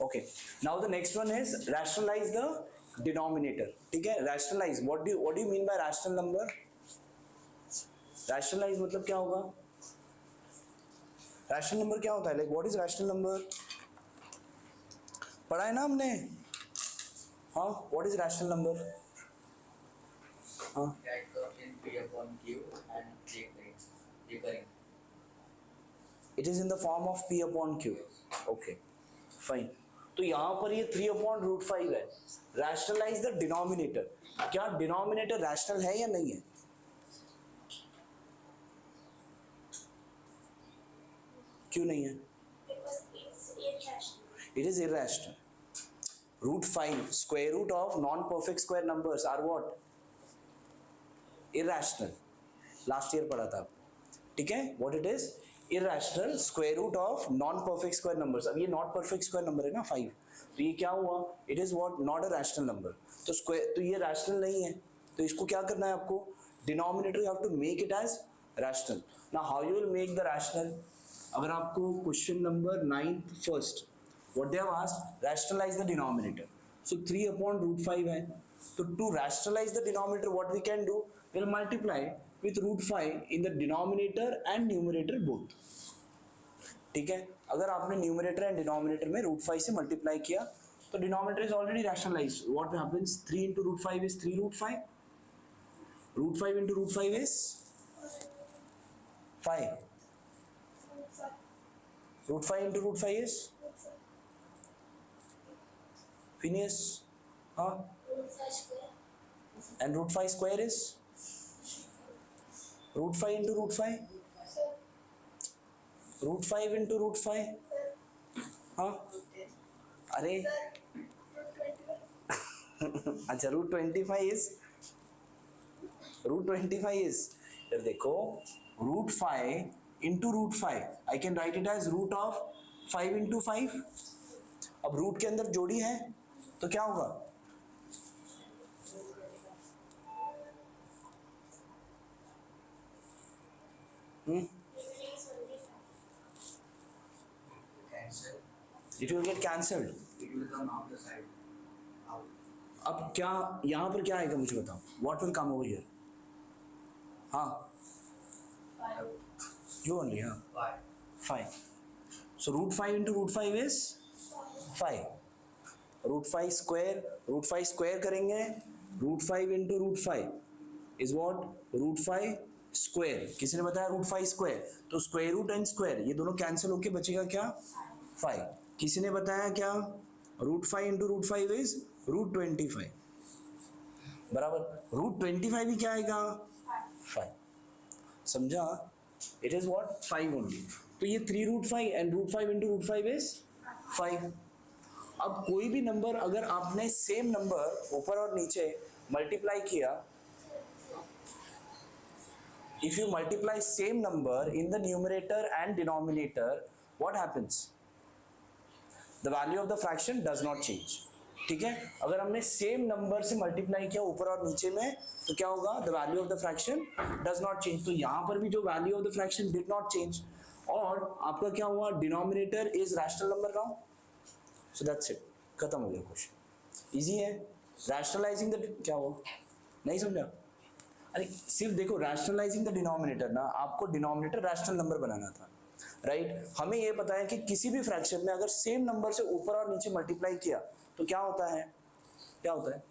Okay, now the next one is rationalise the denominator. ठीक है, rationalise, what do you mean by rational number? Rationalise मतलब क्या होगा? Rational number क्या होता है? Like what is rational number? पढ़ा है ना हमने? हाँ, व्हाट इज रैशनल नंबर? हाँ, that comes in P upon Q and recurring. It is in the form of P upon Q. Okay fine. तो यहां पर ये 3 अपॉन रूट 5 है. Rationalise the denominator. क्या डिनोमिनेटर रैशनल है या नहीं है? क्यों नहीं है? It is irrational. Root 5 square root of non perfect square numbers are what? Irrational. Last year पढ़ा था आपने. ठीक है, what it is? Irrational square root of non perfect square numbers. अब ये नॉट परफेक्ट स्क्वायर नंबर है ना 5, तो ये क्या हुआ? It is what? Not a rational number. तो स्क्वायर, तो ये रैशनल नहीं है, तो इसको क्या करना है आपको? Denominator you have to make it as rational. Now how you will make the rational? अगर आपको question number 9th first what they have asked, rationalise the denominator. So 3 upon root 5 है, तो to rationalise the denominator what we can do, will multiply with root 5 in the denominator and numerator both. ठीक है, अगर आपने numerator and denominator में root 5 से multiply किया तो denominator is already rationalised. What happens? 3 into root 5 is 3 root 5. root 5 into root 5 is 5. root 5 into root 5 is Phineas. हाँ, and root 5 square is root 5 into root 5. root 5 into root 5. हाँ, अरे अच्छा, root 25 is, root 25 is, फिर देखो root 5 into root 5 I can write it as root of 5 into 5. अब root के अंदर जोड़ी है तो क्या होगा? Cancel. It will get cancelled. It will come out the side. Out. अब क्या यहां पर क्या आएगा मुझे बताओ? What will come over here? हाँ, you only. हाँ, 5. So root 5 into root 5 is 5. root 5 square करेंगे. root 5 into root 5 is what? root 5 square. किसी ने बताया रूट 5 स्क्वायर, तो स्क्वायर रूट एंड स्क्वायर ये दोनों कैंसिल होके बचेगा क्या? 5. किसी ने बताया क्या? Root 5 into root 5 is root 25. बराबर. रूट 25 भी क्या आएगा? 5. समझा? It is what? 5 ओनली. तो ये 3 root 5 and root 5 into root 5 is 5. अब कोई भी नंबर अगर आपने सेम नंबर ऊपर और नीचे मल्टीप्लाई किया, if you multiply same number in the numerator and denominator, what happens? The value of the fraction does not change. ठीक है, अगर हमने सेम नंबर से मल्टीप्लाई किया ऊपर और नीचे में तो क्या होगा? The value of the fraction does not change. तो यहां पर भी जो value of the fraction did not change, और आपका क्या हुआ? Denominator is rational number now. So that's it. खत्म हो गया क्वेश्चन. इजी है. Rationalizing the क्या हुआ? नहीं समझा? अरे सिर्फ देखो, रैशनलाइजिंग द डिनोमिनेटर ना, आपको डिनोमिनेटर रैशनल नंबर बनाना था, राइट? हमें ये पता है कि किसी भी फ्रैक्शन में अगर सेम नंबर से ऊपर और नीचे मल्टीप्लाई किया तो क्या होता है? क्या होता है?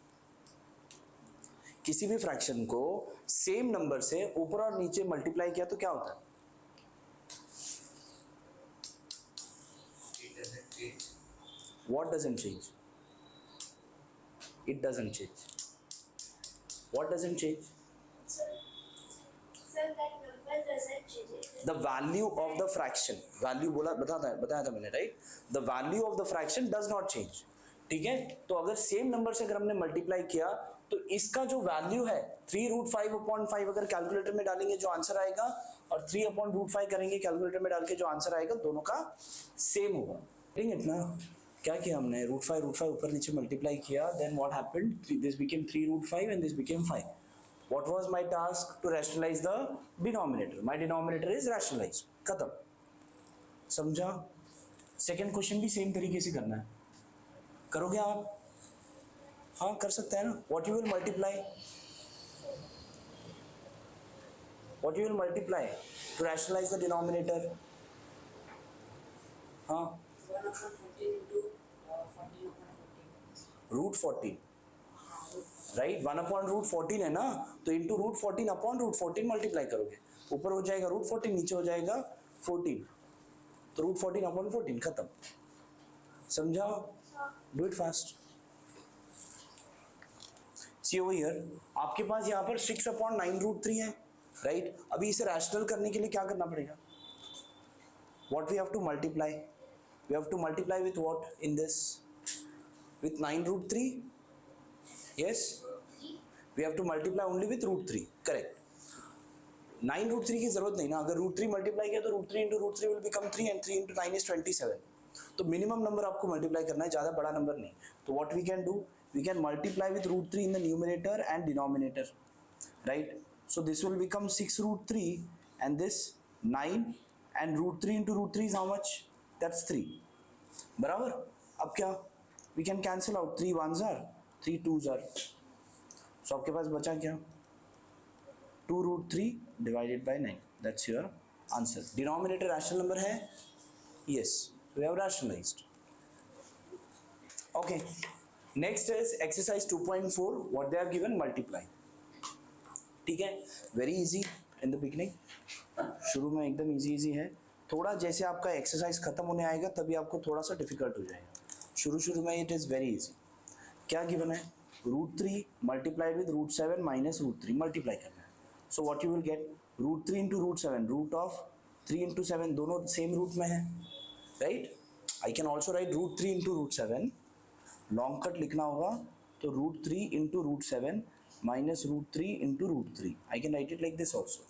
किसी भी फ्रैक्शन को सेम नंबर से ऊपर और नीचे मल्टीप्लाई किया तो क्या होता है? It doesn't change. What doesn't change? It doesn't change. What doesn't change? Sir, that number doesn't change. The value of the fraction, value बताया था मैंने, right? The value of the fraction does not change. ठीक है, तो अगर same number से अगर हमने मल्टीप्लाई किया तो इसका जो वैल्यू है 3 रूट 5 अपॉन 5 अगर कैलकुलेटर में डालेंगे जो आंसर आएगा, और 3 अपॉन रूट 5 करेंगे कैलकुलेटर में डाल के जो आंसर आएगा, दोनों का सेम होगा. ठीक है ना? क्या किया हमने? रूट 5 ऊपर नीचे मल्टीप्लाई किया, then what happened? This became 3 root 5 and this became 5. What was my task? To rationalize the denominator. My denominator is rationalized. खत्म. समझा? सेकेंड क्वेश्चन भी सेम तरीके से करना है. करोगे आप? हाँ कर सकते हैं ना. What you will multiply? What you will multiply to rationalize the denominator? हाँ 1 upon 14 into 14 upon 14. Root 14 right. 1 upon root 14 है ना, तो into root 14 upon root 14 multiply करोगे. ऊपर हो जाएगा रूट 14, नीचे हो जाएगा 14, तो रूट 14 अपॉन 14 खत्म. समझा? Do it fast. See over here, आपके पास यहाँ पर 6 अपॉन 9 रूट 3 है राइट. अभी इसे रैशनल करने के लिए क्या करना पड़ेगा? What we have to multiply? We have to multiply with what in this? With 9 root 3. Yes, we have to multiply only with root 3. Correct. 9 root 3 की जरूरत नहीं ना. अगर root 3 मल्टीप्लाई किया तो root 3 into root 3 will become 3 and 3 into 9 is 27. तो minimum number आपको multiply करना है, ज़्यादा बड़ा नंबर नहीं. तो what we can do? We can multiply with root 3 in the numerator and denominator, right? So this will become 6 root 3 and this 9 and root 3 into root 3 is how much? That's 3. बराबर. अब क्या? We can cancel out. 3 ones are 3 2s are. So आपके पास बचा क्या? 2 root 3 divided by 9. That's your answer. Denominator rational number है? Yes. We have rationalized. Okay. Next is exercise 2.4. What they have given? Multiply. ठीक है? Very easy in the beginning. शुरू में एकदम easy है. थोड़ा जैसे आपका एक्सरसाइज खत्म होने आएगा तभी आपको थोड़ा सा डिफिकल्ट हो जाएगा. शुरू में इट इज़ वेरी इजी. क्या गिवन है? Root 3 multiplied with root 7 minus root 3 multiply करना है. So what you will get? Root 3 into root 7. Root of 3 into 7 दोनों सेम रूट में है right. I can also write root 3 into root 7. Long cut लिखना होगा तो root 3 into root 7 minus root 3 into root 3. I can write it like this also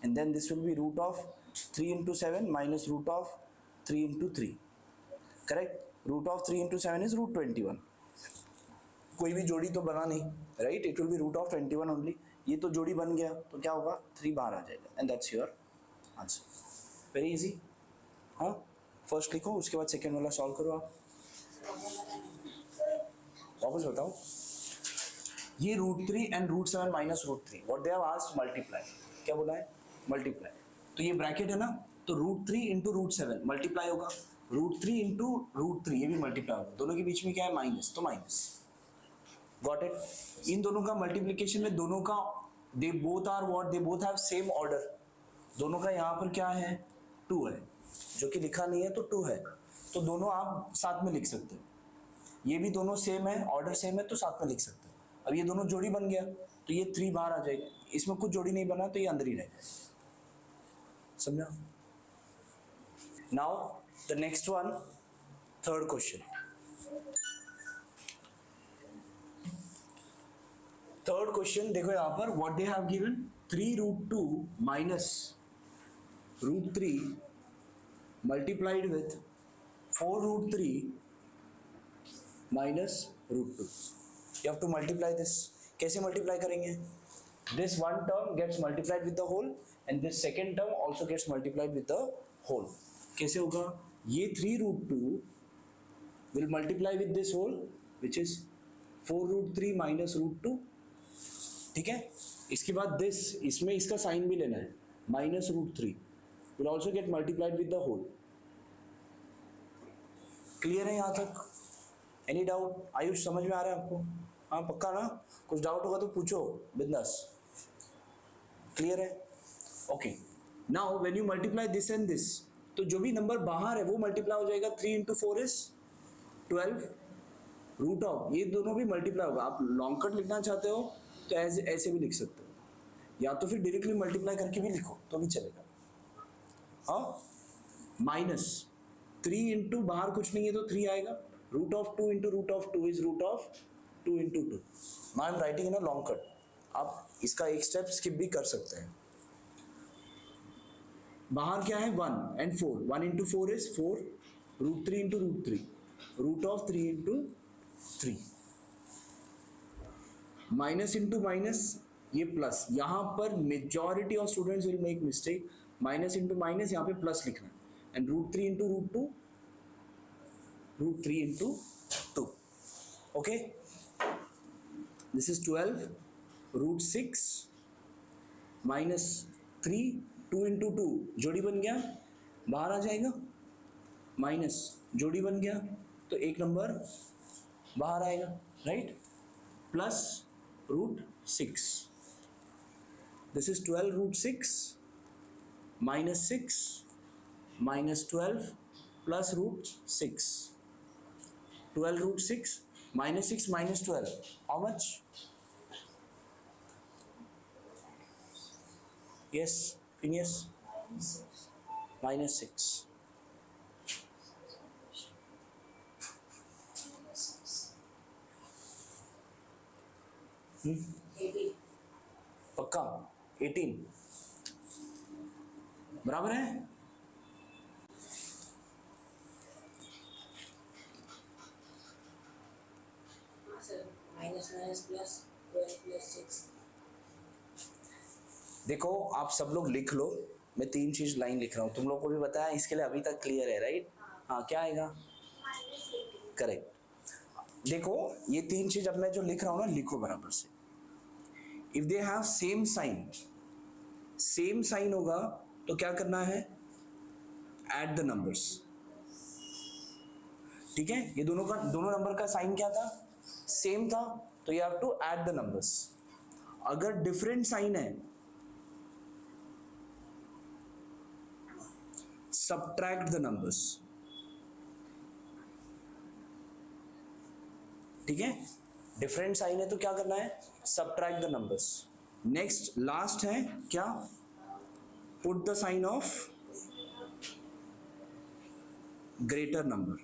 and then this will be root of 3 into 7 minus root of 3 into 3. Correct. Root of 3 into 7 is root 21. कोई भी जोड़ी तो बना नहीं right. It will be root of 21 only. ये तो जोड़ी बन गया तो क्या होगा? 3 बाहर आ जाएगा and that's your answer. Very easy. हाँ फर्स्ट लिखो, उसके बाद सेकेंड वाला सॉल्व करो. आप वापस बताओ. ये root 3 and root 7 minus root 3 what they have asked multiply. क्या बोला है? मल्टीप्लाई. तो ये ब्रैकेट है ना, तो रूट 3 इंटू रूट 7 मल्टीप्लाई होगा. रूट 3 इंटू रूट 3 ये भी मल्टीप्लाई होगा. दोनों के बीच में क्या है? माइनस. तो माइनस. Got it. इन दोनों का मल्टीप्लिकेशन में दोनों का they both are what? They both have same order. दोनों का यहाँ पर क्या है? 2 है, जो कि लिखा नहीं है तो 2 है. तो दोनों आप साथ में लिख सकते हो. ये भी दोनों सेम है, ऑर्डर सेम है तो साथ में लिख सकते हो. अब ये दोनों जोड़ी बन गया तो ये 3 बाहर आ जाएगा. इसमें कुछ जोड़ी नहीं बना तो ये अंदर ही रह जाएगा. समझा? Now the next one, third question. Third question देखो यहाँ पर what they have given. 3 root 2 minus root 3 multiplied with 4 root 3 minus root 2. You have to multiply this. कैसे मल्टीप्लाई करेंगे? This one term gets multiplied with the whole and this second term also gets multiplied with the whole. कैसे होगा? ये 3 root 2 will multiply with this whole which is 4 root 3 minus root 2. ठीक है. इसके बाद this, इसमें इसका साइन भी लेना है. Minus root 3 will also get multiplied with the whole. Clear है यहाँ तक? Any doubt? आयुष समझ में आ रहा है आपको? हाँ पक्का ना? कुछ डाउट होगा तो पूछो बिंदास. क्लियर है? Okay. Now when you multiply this and this, तो जो भी नंबर बाहर है वो मल्टीप्लाई हो जाएगा. 3 इंटू 4 इज 12. रूट ऑफ ये दोनों भी मल्टीप्लाई होगा. आप लॉन्ग कट लिखना चाहते हो तो ऐसे भी लिख सकते हो, या तो फिर डायरेक्टली मल्टीप्लाई करके भी लिखो तो भी चलेगा. हाँ. माइनस 3 इंटू बाहर कुछ नहीं है तो 3 आएगा. Root of 2 into root of 2 is root of 2 into 2. I am writing in a long cut. आप इसका एक स्टेप स्किप भी कर सकते हैं. बाहर क्या है? 1 and 4. 1 into 4 is 4. Root 3 into root 3 root of 3 into 3. Minus into minus ये प्लस. यहाँ पर majority of students will make mistake. Minus into minus यहाँ पे प्लस लिखना है. And root 3 into root 2 root 3 into 2. Okay, this is 12 root 6 minus 3, 2 into 2 जोड़ी बन गया, बाहर आ जाएगा, माइनस जोड़ी बन गया तो एक नंबर बाहर आएगा, right, plus root 6, this is 12 root 6 minus 6 minus 12 plus root 6, 12 root 6 minus 6 minus 12, how much? Yes, Phineas? Minus 6. पक्का 18 बराबर है? Minus minus plus 12 plus 6। देखो आप सब लोग लिख लो, मैं 3 चीज लाइन लिख रहा हूँ, तुम लोग को भी बताया, इसके लिए अभी तक क्लियर है, राइट? हाँ, क्या आएगा? करेक्ट। देखो ये 3 चीज अब मैं जो लिख रहा हूँ ना, लिखो बराबर से। If they have same sign होगा तो क्या करना है? ऐड द नंबर्स, ठीक है? ये दोनों नंबर का साइन क्या था? सेम था, तो you have to add the numbers. अगर डिफरेंट साइन है, subtract the numbers, ठीक है? डिफरेंट साइन है तो क्या करना है? subtract the numbers। Next last है क्या? put the sign of greater number।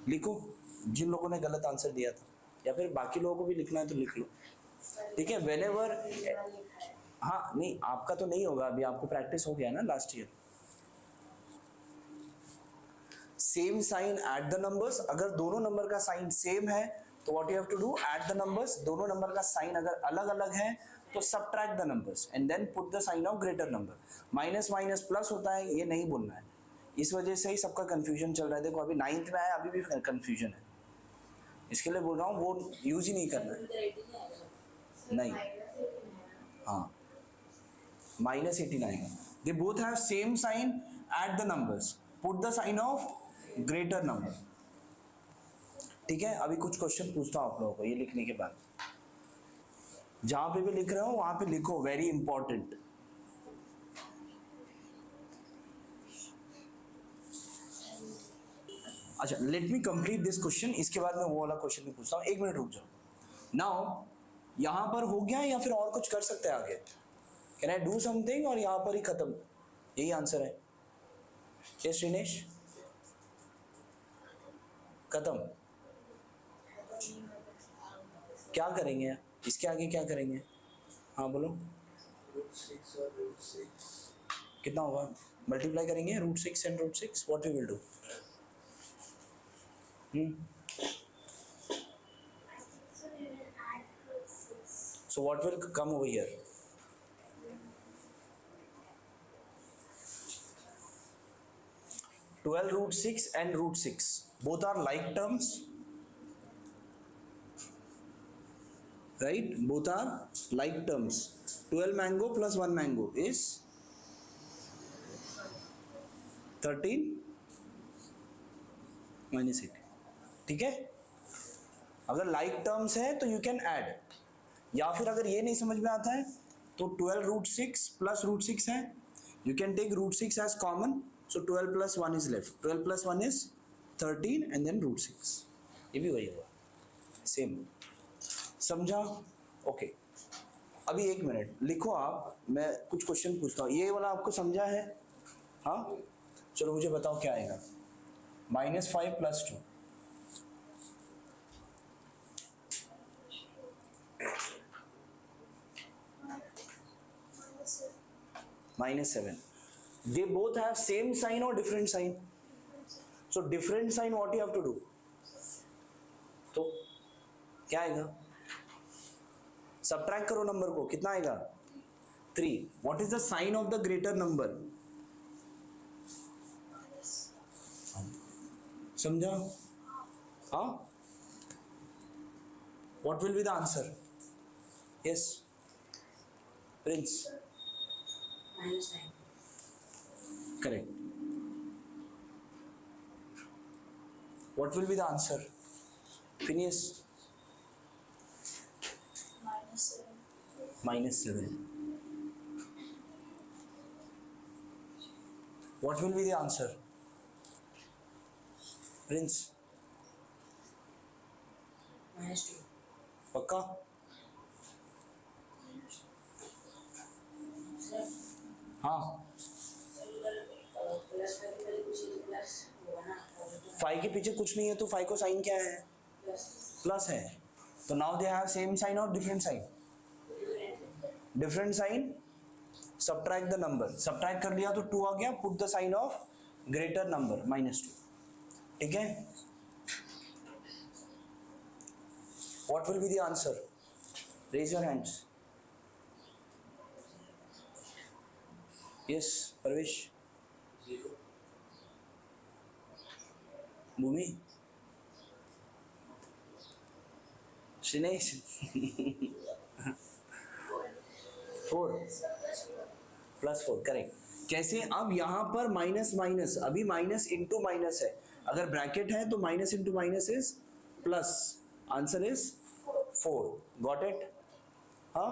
लिखो, जिन लोगों ने गलत आंसर दिया था, या फिर बाकी लोगों को भी लिखना है तो लिख लो, ठीक है? whenever, हाँ नहीं, आपका तो नहीं होगा अभी, आपको प्रैक्टिस हो गया ना last year. Same sign add the numbers, अगर दोनों नंबर का साइन सेम है तो what you have to do? Add the numbers. दोनों नंबर का साइन अगर अलग अलग है तो subtract the numbers and then put the sign of greater number. Minus minus plus होता है, ये नहीं बोलना है, इस वजह से ही सबका कंफ्यूजन चल रहा है। देखो अभी 9th में आया, अभी भी कंफ्यूजन है, इसके लिए बोल रहा हूँ वो यूज ही नहीं करना है। नहीं, हाँ, माइनस 18 आएगा। They both have same sign, add the numbers, put the sign of greater number, ठीक है? अभी कुछ क्वेश्चन पूछता हूं आप लोगों को ये लिखने के बाद, जहां पे भी लिख रहे हो वहां पे लिखो, वेरी इंपॉर्टेंट। अच्छा, let me complete this question, इसके बाद मैं वो वाला क्वेश्चन भी पूछता हूँ। 1 मिनट रुक जाओ। नाउ यहां पर हो गया या फिर और कुछ कर सकते हैं आगे? कैन आई डू समथिंग और यहां पर ही खत्म? यही आंसर है। यस श्रीनेश, खत्म? क्या करेंगे इसके आगे, क्या करेंगे? हाँ बोलो। √6 और √6 कितना होगा? मल्टीप्लाई करेंगे √6 and √6, what we will do? So we will add √6. So what will come over here? √6 and √6 both are like terms, right? Both are like terms. 12 mango plus 1 mango is 13 minus 8, ठीक है? अगर like terms है तो you can add, या फिर अगर ये नहीं समझ में आता है तो 12 √6 plus √6 है, you can take √6 as common, so 12 plus 1 is left, 12 plus 1 is 13 and then √6, ये भी वही होगा, सेम। समझा? ओके, अभी 1 मिनट लिखो आप, मैं कुछ क्वेश्चन पूछता हूँ। ये वाला आपको समझा है? हाँ, चलो मुझे बताओ क्या आएगा। -5 + 2, -7. They both have same sign or different sign? So different sign, what you have to do? तो क्या आएगा? सबट्रैक्ट करो नंबर को, कितना आएगा? 3. What is the sign of the greater number? समझा? हाँ, what will be the answer? Yes, Prince. -9. Correct. What will be the answer? Phineas. -7. What will be the answer? Prince. -2. पक्का? सर हाँ, plus का पहले कुछ प्लस होगा ना, five के पीछे कुछ नहीं है तो फाइव को साइन क्या है? प्लस प्लस है. तो now they have same sign और different sign? Different sign. Subtract the number. Subtract कर लिया तो 2 आ गया. Put the sign of greater number -2. ठीक है. What will be the answer? Raise your hands. Yes, Parvesh. 0. Bhumi. Shinesh. 4 +4 correct. कैसे? अब यहाँ पर माइनस माइनस, अभी माइनस इंटू माइनस है. अगर ब्रैकेट है तो minus into minus is plus. Answer is 4. Got it? हाँ.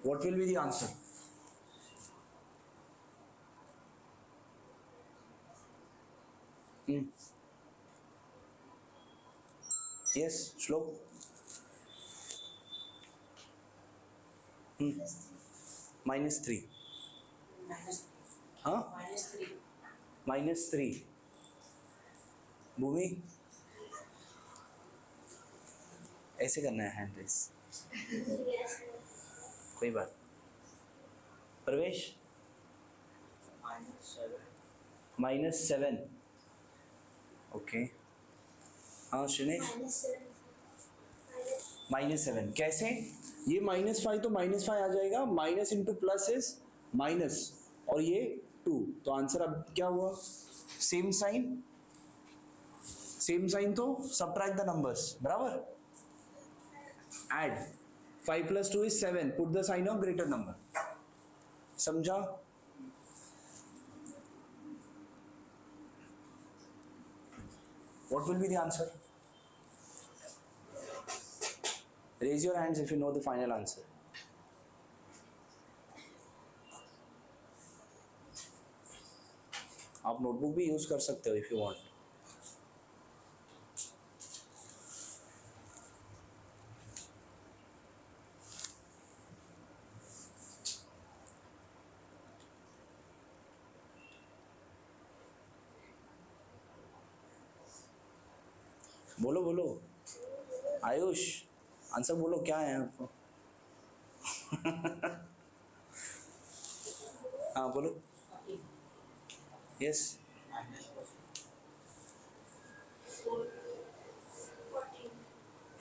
What will be the answer? Yes, Shlok. -3. हाँ, -3. भूमि, ऐसे करना है हैंड रेस. कोई बात. प्रवेश. -7. ओके. हाँ श्रेनेश. -7. कैसे? ये -5 तो -5 आ जाएगा. Minus into plus is minus और ये 2. तो आंसर अब क्या हुआ? Same sign. सेम साइन तो सबट्रैक्ट द नंबर्स. बराबर. Add. 5 + 2 is 7. Put the sign of greater number. समझा? What will be the answer? Raise your hands if you know the final answer. आप नोटबुक भी use कर सकते हो if you want. बोलो बोलो. आयुष, आंसर बोलो. क्या है आपको? हाँ बोलो. यस.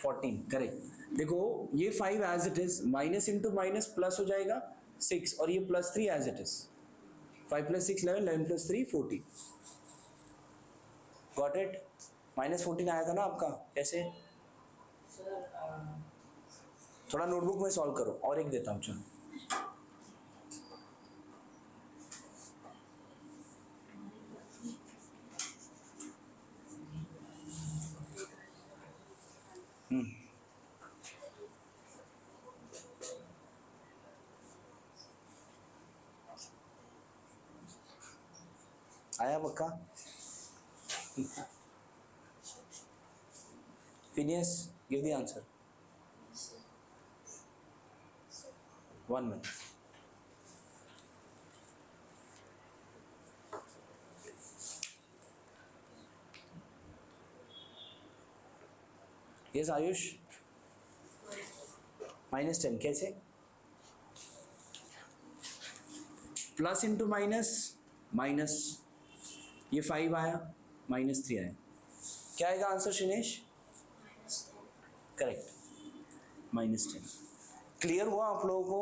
14 करेक्ट. देखो ये 5 as it is. Minus into minus plus हो जाएगा 6 और ये +3 as it is. 5 + 6 11. 11 + 3 14. Got it? -14 आया था ना आपका. कैसे? थोड़ा नोटबुक में सॉल्व करो. और एक देता हूँ. चलो. आया पक्का? Phineas, give the answer. 1 minute. Yes, Ayush. -10 कैसे? Plus into minus minus. ये 5 आया, -3 आया. क्या आएगा आंसर शिनेश? करेक्ट. -10. क्लियर हुआ आप लोगों को?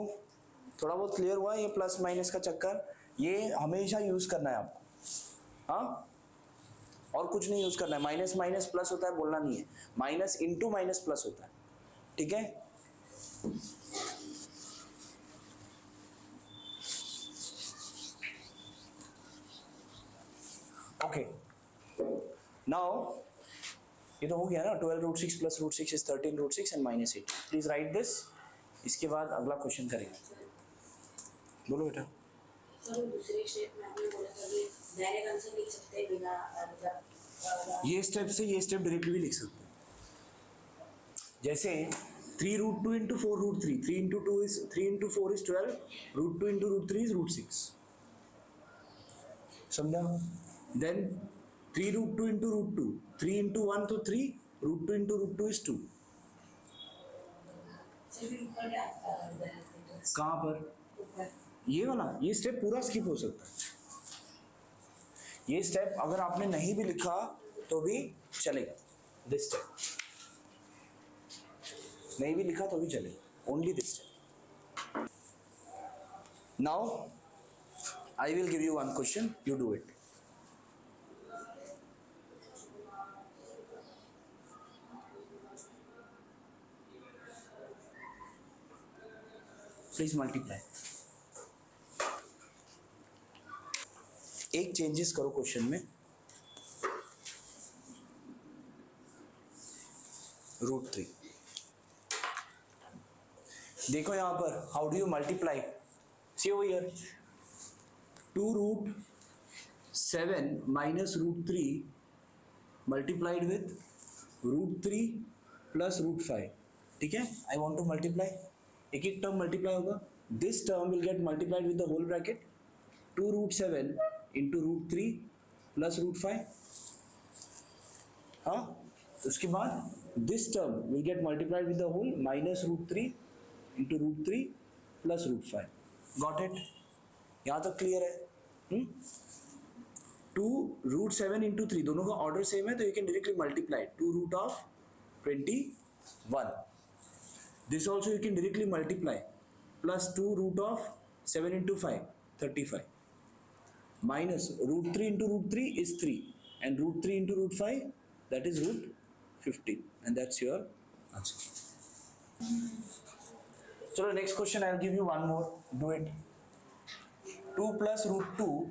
थोड़ा बहुत क्लियर हुआ ये प्लस माइनस का चक्कर? ये हमेशा यूज करना है आपको, हाँ, और कुछ नहीं यूज करना है। माइनस माइनस प्लस होता है बोलना नहीं है, माइनस इंटू माइनस प्लस होता है, ठीक है। ओके, नाउ ये तो हो गया ना, 12 root 6 plus root 6 is 13 root 6 and minus 8। Please write this. इसके बाद अगला क्वेश्चन करेंगे। बोलो बेटा। सर दूसरे स्टेप में आपने बोला था कि डायरेक्ट आंसर लिख सकते हैं बिना मतलब ये स्टेप से ये स्टेप डायरेक्टली भी लिख सकते हैं। जैसे 3 root 2 into 4 root 3, 3 into 2 is 3 into 4 is 12, root 2 into root 3 is root 6, समझा? Then 3 root 2 into root 2, 3 into 1 तो 3, रूट 2 इंटू रूट 2 इज 2। सिर्फ ऊपर क्या कहाँ पर? ऊपर ये वाला, ये स्टेप पूरा स्किप हो सकता है। ये स्टेप अगर आपने नहीं भी लिखा तो भी चलेगा, दिस स्टेप नहीं भी लिखा तो भी चलेगा, only this step. Now I will give you one question, you do it. Please multiply. एक चेंजेस करो क्वेश्चन में, रूट 3। देखो यहां पर, how do you multiply? See over here, 2 root 7 minus root 3 multiplied with root 3 plus root 5, ठीक है। I want to multiply, एक एक टर्म मल्टीप्लाई होगा, this term will get multiplied with the whole bracket, 2 root 7 into root 3 plus root 5, हाँ। उसके बाद this term will get multiplied with the whole minus root 3 into root 3 plus root 5। Got it? यहाँ तक clear है? 2 root 7 into 3, दोनों का order same है तो you can directly multiply 2 root of 21। This also you can directly multiply, plus 2 root of 7 into 5, 35, minus root 3 into root 3 is 3, and root 3 into root 5, that is root 15, and that's your answer. So the next question, I'll give you one more, do it. 2 plus root 2,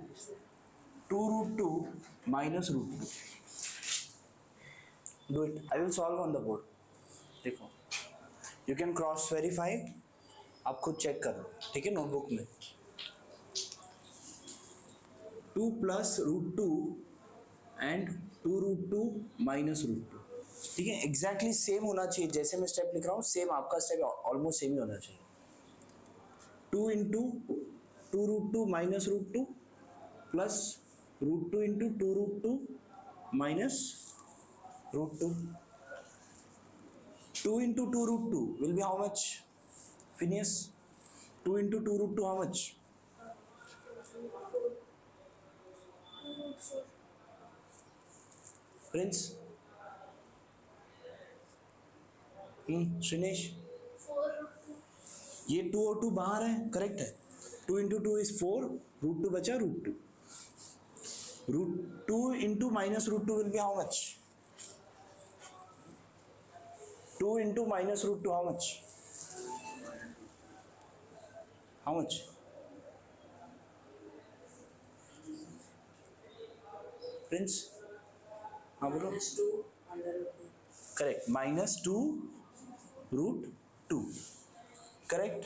2 root 2 minus root 2. Do it. I will solve on the board. देखो, you can cross verify, आप खुद check करो, ठीक है, notebook में। 2 plus root 2 and 2 root 2 minus root 2, ठीक है, exactly same होना चाहिए। जैसे मैं स्टेप लिख रहा हूँ सेम आपका स्टेप ऑलमोस्ट सेम ही होना चाहिए। 2 into 2 root 2 minus root 2 plus root 2 into 2 root 2 minus root 2। 2 into 2 root 2 will be how much? Phineas, 2 into 2 root 2 how much? Prince? Shrinesh? 4 root 2. ये 2 और 2 बाहर है, करेक्ट है। 2 into 2 is 4, root 2 बचा root 2. Root 2 into minus root 2 will be how much? 2 into minus root 2 how much? How much? Prince? हाँ बोलो। -2 under root 2. Correct. minus 2 root 2. Correct.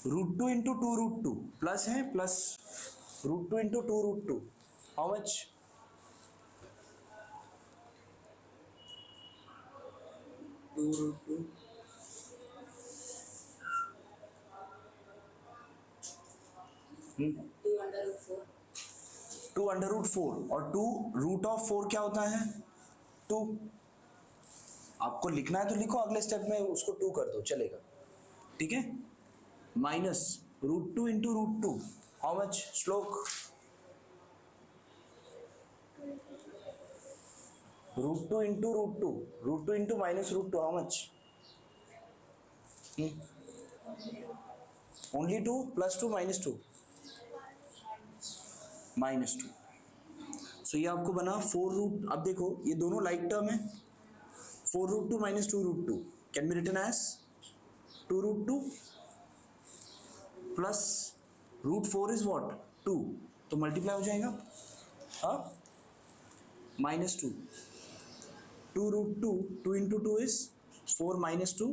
root 2 into 2 root 2 plus है, plus root 2 into 2 root 2. How much? Root 2. 2 under root 4. 2 under root 4 और 2 root of 4 क्या होता है? 2। आपको लिखना है तो लिखो, अगले स्टेप में उसको 2 कर दो, चलेगा, ठीक है। Minus root 2 into root 2 how much? Shlok, root 2 into root 2, root 2 into minus root 2 how much? Only 2 plus 2 minus 2 minus 2. So ये आपको बना 4 रूट. अब देखो ये दोनों लाइक टर्म है. 4 root 2 minus 2 root 2 can be written as 2 root 2 plus root 4 is what 2. तो multiply हो जाएगा. हाँ minus 2. 2 root 2 2 into 2 is 4 minus 2.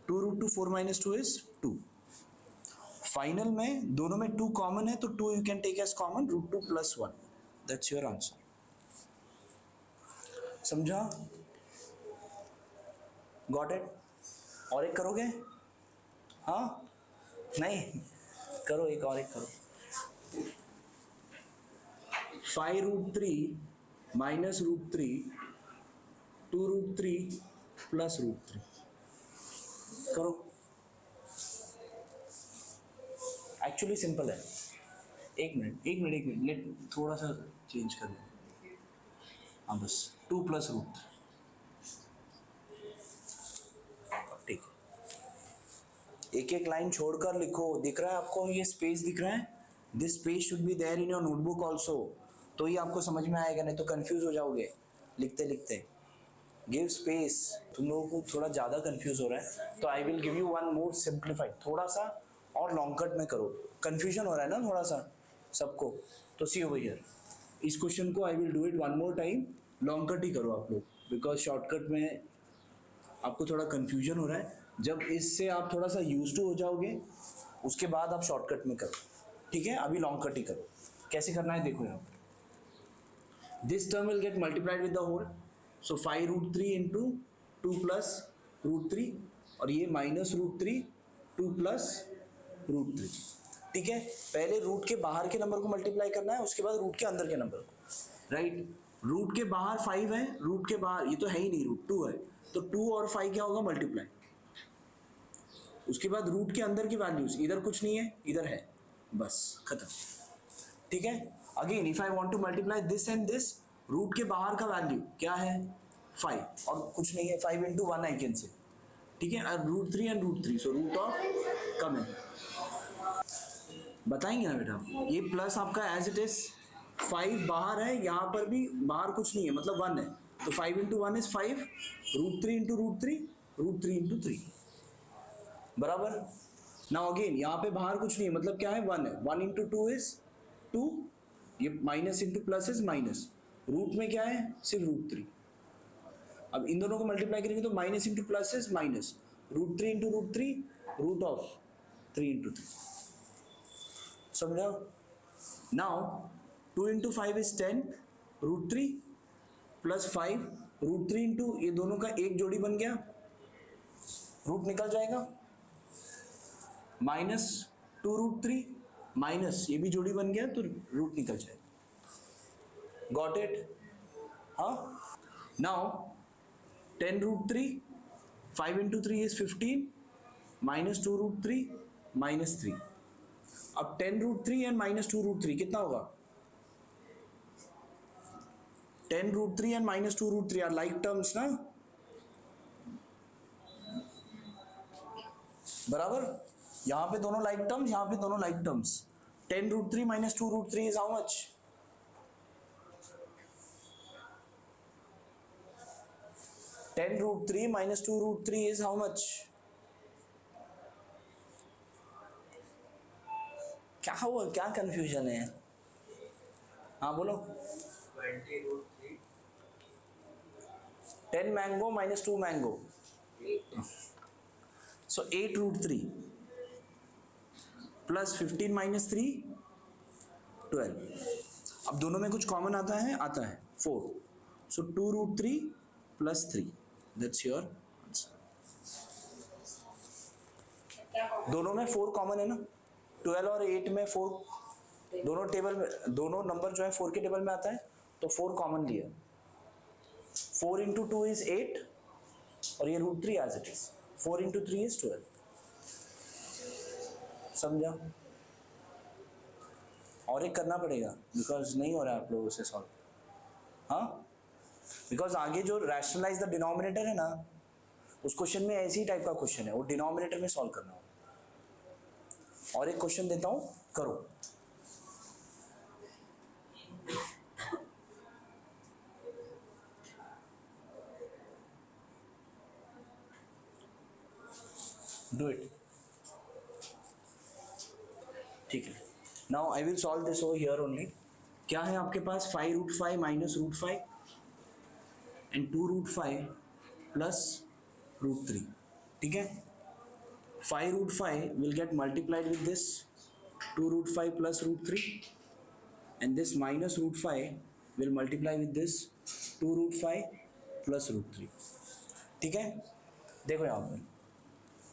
2 root 2 4 minus 2 is 2. Final में दोनों में 2 कॉमन है तो 2 you can take as common root 2 plus 1. That's your answer. समझा? Got it? और एक करोगे? हाँ नहीं करो, एक और एक करो. 5 root 3 minus root 3 2 root 3 plus root 3 करो. एक्चुअली सिंपल है. एक मिनट नेट थोड़ा सा चेंज कर लो. हाँ बस 2 प्लस रूट. ठीक है. एक एक लाइन छोड़कर लिखो. दिख रहा है आपको ये स्पेस दिख रहा है? This space should be there in your notebook also. तो ही आपको समझ में आएगा, नहीं तो कंफ्यूज हो जाओगे लिखते लिखते. Give space. तुम लोगों को थोड़ा ज़्यादा कंफ्यूज हो रहा है तो आई will give you one more simplified. थोड़ा सा और लॉन्ग कट में करो. कंफ्यूजन हो रहा है ना थोड़ा सा सबको. तो सी ओवर हियर, इस क्वेश्चन को I will do it one more time. Long cut ही करो आप लोग, बिकॉज शॉर्टकट में आपको थोड़ा कंफ्यूजन हो रहा है. जब इससे आप थोड़ा सा यूज टू हो जाओगे उसके बाद आप शॉर्टकट में करो. ठीक है, अभी लॉन्ग कट ही करो. कैसे करना है देखो यहाँ पर. This term will get multiplied with the whole. So 5 root 3 into 2 plus root 3 और ये माइनस रूट 3 2 प्लस रूट 3. ठीक है, पहले रूट के बाहर के नंबर को मल्टीप्लाई करना है, उसके बाद रूट के अंदर के नंबर को. राइट, रूट के बाहर 5 है, रूट के बाहर ये तो है ही नहीं, रूट 2 है. तो 2 और 5 क्या होगा मल्टीप्लाई. उसके बाद रूट के अंदर की वैल्यूज, इधर कुछ नहीं है इधर है, बस खत्म. ठीक है, again if I want to multiply this and this, root के बाहर का वैल्यू क्या है 5 और कुछ नहीं है. 5 इंटू 1 आई कैन से. ठीक है, root 3 and root 3, so root of कम है. बताएंगे ना बेटा. ये प्लस आपका एज इट इज 5 बाहर है, यहाँ पर भी बाहर कुछ नहीं है मतलब 1 है. तो 5 into 1 is 5. Root 3 into root 3 root 3 into 3 बराबर. नाउ अगेन यहाँ पे बाहर कुछ नहीं है मतलब क्या है 1 है. 1 इंटू 2 इज 2. ये minus into plus is minus. Root में क्या है सिर्फ रूट 3. अब इन दोनों को मल्टीप्लाई करेंगे तो minus into plus is minus. Root 3 into root 3 root of 3 into 3. समझा? Now 2 into 5 is 10 root 3 plus 5 root 3 into ये दोनों का एक जोड़ी बन गया, रूट निकल जाएगा. माइनस 2 रूट 3 माइनस ये भी जोड़ी बन गया तो रूट निकल जाएगा. Got it? हाँ. Now 10 root 3 5 into 3 is 15 minus 2 root 3 minus 3. अब 10 रूट 3 एंड माइनस 2 रूट 3 कितना होगा? 10 root 3 and minus 2 root 3 are like terms ना, बराबर. यहाँ पे दोनों लाइक टर्म्स, यहाँ पे दोनों like terms. 10 root 3 minus 2 root 3 is how much? 10 root 3 minus 2 root 3 is how much? क्या हुआ, क्या कंफ्यूजन है? हाँ बोलो. 20 root 3 10 mango minus 2 mango, so 8 root 3 plus 15 minus 3 12. अब दोनों में कुछ कॉमन आता है 4. So 2 root 3 plus 3. That's your answer. दोनों में 4 कॉमन है ना. 12 और 8 में 4 दोनों टेबल में, दोनों नंबर जो है 4 के टेबल में आता है तो 4 कॉमन लिया. 4 इंटू 2 इज 8 और ये root 3 as it is. 4 into 3 is 12. समझा? और एक करना पड़ेगा बिकॉज नहीं हो रहा है आप लोगों से सॉल्व. हाँ, बिकॉज आगे जो रैशनलाइज द डिनोमिनेटर है ना, उस क्वेश्चन में ऐसी टाइप का क्वेश्चन है, वो डिनोमिनेटर में सॉल्व करना होगा. और एक क्वेश्चन देता हूं, करो। Do it. ठीक है, now I will solve this over here only. क्या है आपके पास 5√5 माइनस √5 एंड 2√5 प्लस √3। ठीक है, 5√5 will get multiplied with this 2√5 plus √3 and this minus √5 will multiply with this 2√5 plus √3। ठीक है, देखो यहाँ पर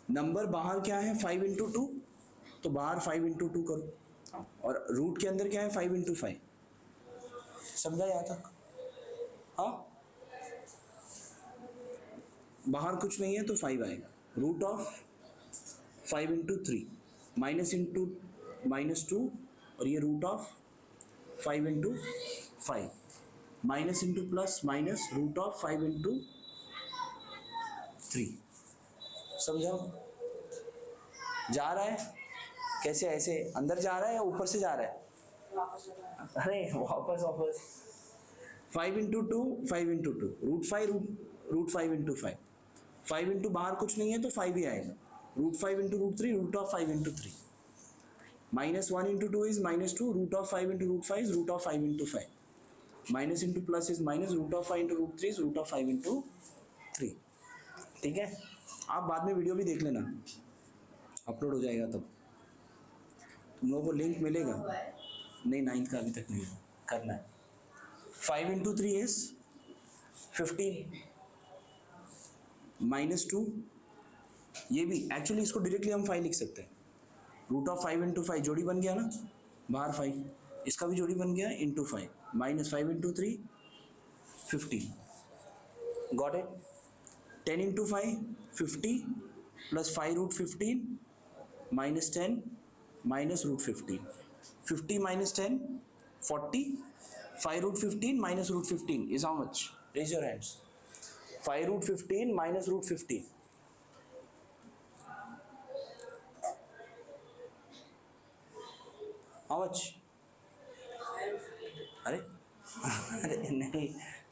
नंबर बाहर क्या है 5 इंटू 2, तो बाहर 5 इंटू 2 करो, और रूट के अंदर क्या है 5 इंटू 5। समझा यहाँ तक? हाँ, बाहर कुछ नहीं है तो 5 आएगा। Root of 5 into 3 minus into -2, और ये root of 5 into 5 minus into plus minus root of 5 into 3। समझा? जा रहा है कैसे? ऐसे अंदर जा रहा है या ऊपर से जा रहा है? अरे वापस 5 into 2 5 into 2 root 5 into 5 5 into बाहर कुछ नहीं है तो 5 ही आएगा। Root 5 into √3 root of 5 into 3 minus 1 into 2 is -2 root of 5 into √5 is root of 5 into 5 minus into plus is minus root of 5 into √3 is root of 5 into 3। ठीक है, आप बाद में वीडियो भी देख लेना, अपलोड हो जाएगा तब तुम लोगों को लिंक मिलेगा। नहीं 9th का अभी तक नहीं करना है। 5 इंटू 3 इज 15 -2, ये भी एक्चुअली इसको डायरेक्टली हम 5 लिख सकते हैं। रूट ऑफ 5 इंटू 5 जोड़ी बन गया ना, बाहर 5, इसका भी जोड़ी बन गया into 5 minus 5 into 3 15। Got it? 10 into 5 50 plus 5 root 15 minus 10 minus root 15 50 minus 10 40 5 root 15 minus root 15 is how much? Raise your hands. 5 root 15 minus root 15 how much? अरे नहीं,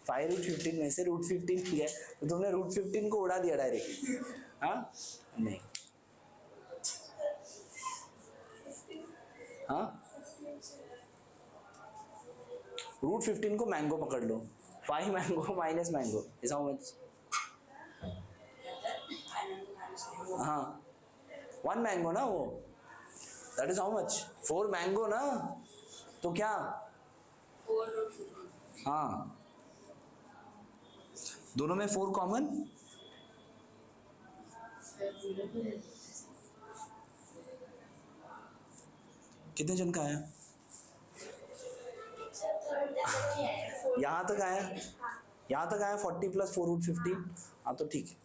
5 रूट 15 में से रूट 15 गया तो तुमने रूट 15 को उड़ा दिया डायरेक्ट। हाँ नहीं, हाँ रूट 15 को मैंगो पकड़ लो, 5 mango minus mango is how much? हाँ 1 मैंगो ना वो, that is how much? 4 mango ना, तो क्या? हाँ दोनों में 4 कॉमन। कितने जन का आया? यहाँ तक आया, यहाँ तक आया 40 प्लस 4 रूट 15। हाँ तो ठीक है।